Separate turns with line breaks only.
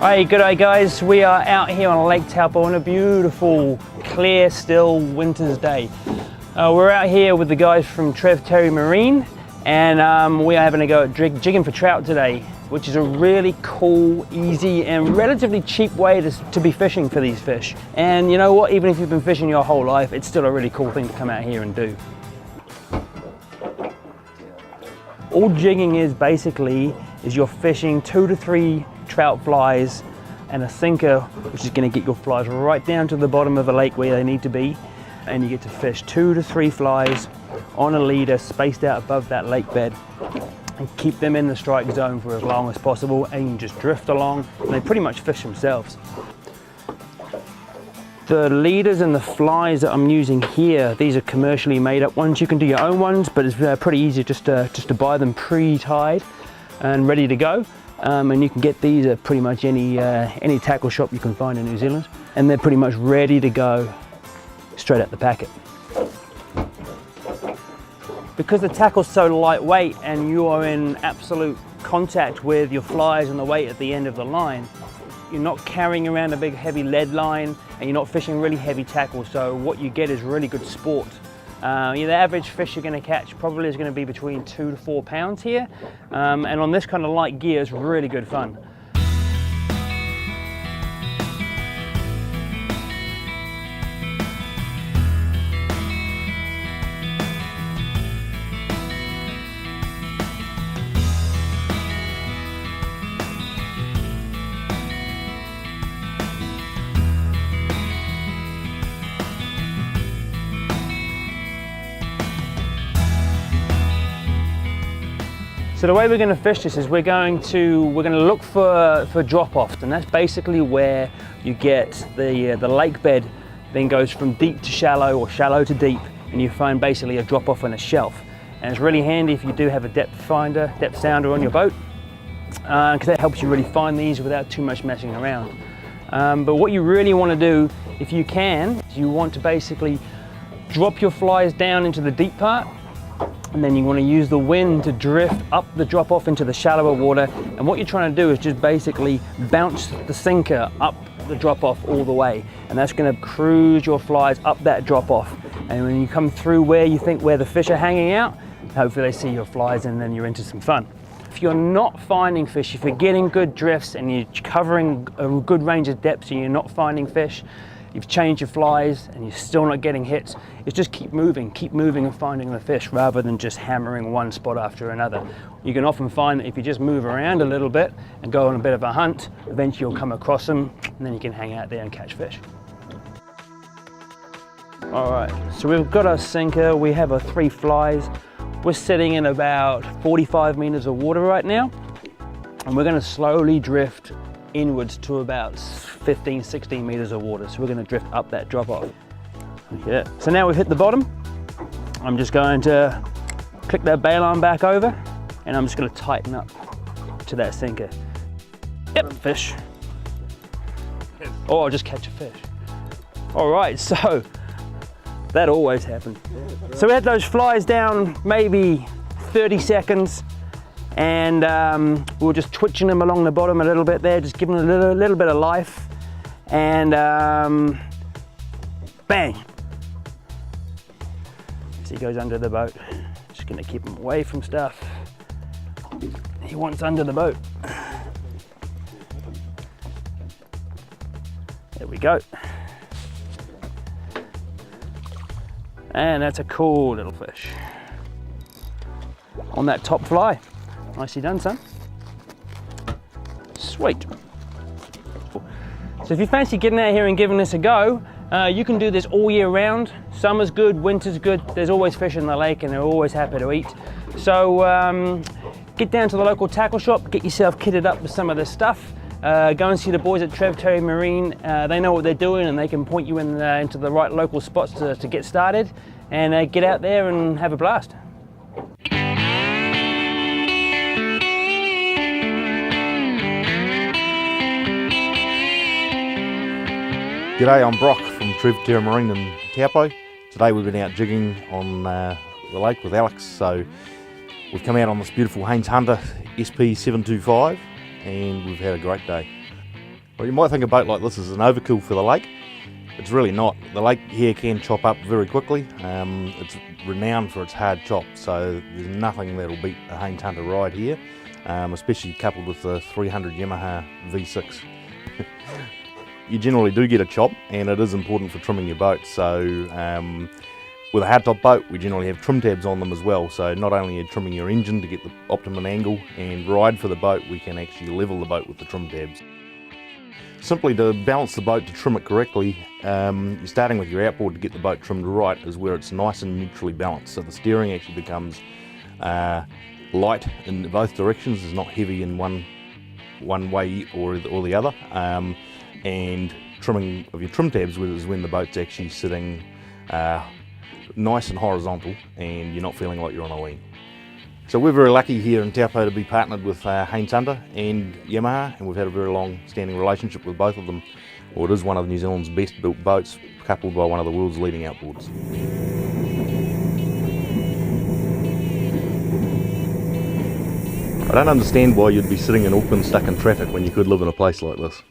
Hey, good day guys. We are out here on Lake Taupo on a beautiful, clear, still winter's day. We're out here with the guys from Trev Terry Marine, and we are having a go at jigging for trout today, which is a really cool, easy, and relatively cheap way to be fishing for these fish. And you know what? Even if you've been fishing your whole life, it's still a really cool thing to come out here and do. All jigging is basically you're fishing 2 to 3 trout flies and a sinker, which is going to get your flies right down to the bottom of the lake where they need to be, and you get to fish 2 to 3 flies on a leader spaced out above that lake bed and keep them in the strike zone for as long as possible, and you just drift along and they pretty much fish themselves. The leaders and the flies that I'm using here, these are commercially made up ones. You can do your own ones, but it's pretty easy just to buy them pre-tied and ready to go. And you can get these at pretty much any tackle shop you can find in New Zealand, and they're pretty much ready to go straight out the packet. Because the tackle's so lightweight and you are in absolute contact with your flies and the weight at the end of the line, you're not carrying around a big heavy lead line and you're not fishing really heavy tackle, so what you get is really good sport. The average fish you're going to catch probably is going to be between 2 to 4 pounds here, and on this kind of light gear it's really good fun. So the way we're going to fish this is we're going to look for drop-offs, and that's basically where you get the lake bed then goes from deep to shallow or shallow to deep, and you find basically a drop-off on a shelf. And it's really handy if you do have a depth sounder on your boat, because that helps you really find these without too much messing around. But what you really want to do, if you can, is you want to basically drop your flies down into the deep part, and then you want to use the wind to drift up the drop off into the shallower water, and what you're trying to do is just basically bounce the sinker up the drop off all the way, and that's going to cruise your flies up that drop off, and when you come through where you think where the fish are hanging out, hopefully they see your flies and then you're into some fun. If you're not finding fish, if you're getting good drifts and you're covering a good range of depths and you're not finding fish, you've changed your flies and you're still not getting hits, it's just keep moving and finding the fish rather than just hammering one spot after another. You can often find that if you just move around a little bit and go on a bit of a hunt, eventually you'll come across them and then you can hang out there and catch fish. All right, so we've got our sinker, we have our 3 flies. We're sitting in about 45 meters of water right now, and we're going to slowly drift inwards to about 15-16 meters of water. So we're going to drift up that drop off. Yeah. So now we've hit the bottom. I'm just going to click that bail arm back over, and I'm just going to tighten up to that sinker. Yep, fish. Oh, I'll just catch a fish. All right, so that always happens. So we had those flies down maybe 30 seconds, and we were just twitching them along the bottom a little bit there, just giving them a little bit of life, and bang! So he goes under the boat. Just gonna keep him away from stuff. He wants under the boat. There we go. And that's a cool little fish on that top fly. Nicely done, son. Sweet. So if you fancy getting out here and giving this a go, you can do this all year round. Summer's good, winter's good. There's always fish in the lake and they're always happy to eat. So get down to the local tackle shop, get yourself kitted up with some of this stuff. Go and see the boys at Trev Terry Marine. They know what they're doing and they can point you into the right local spots to get started, and get out there and have a blast.
G'day, I'm Brock from Trev Terry Marine in Taupo. Today we've been out jigging on the lake with Alex, so we've come out on this beautiful Haynes Hunter SP 725 and we've had a great day. Well, you might think a boat like this is an overkill for the lake. It's really not. The lake here can chop up very quickly. It's renowned for its hard chop, so there's nothing that'll beat a Haines Hunter ride here, especially coupled with the 300 Yamaha V6. You generally do get a chop, and it is important for trimming your boat. So with a hardtop boat, we generally have trim tabs on them as well. So not only are you trimming your engine to get the optimum angle and ride for the boat, we can actually level the boat with the trim tabs. Simply to balance the boat to trim it correctly, you're starting with your outboard to get the boat trimmed right is where it's nice and neutrally balanced. So the steering actually becomes light in both directions. It's not heavy in one way or the other. And trimming of your trim tabs is when the boat's actually sitting nice and horizontal and you're not feeling like you're on a lean. So we're very lucky here in Taupo to be partnered with Haines Hunter and Yamaha, and we've had a very long standing relationship with both of them. Well, it is one of New Zealand's best built boats, coupled by one of the world's leading outboards. I don't understand why you'd be sitting in Auckland stuck in traffic when you could live in a place like this.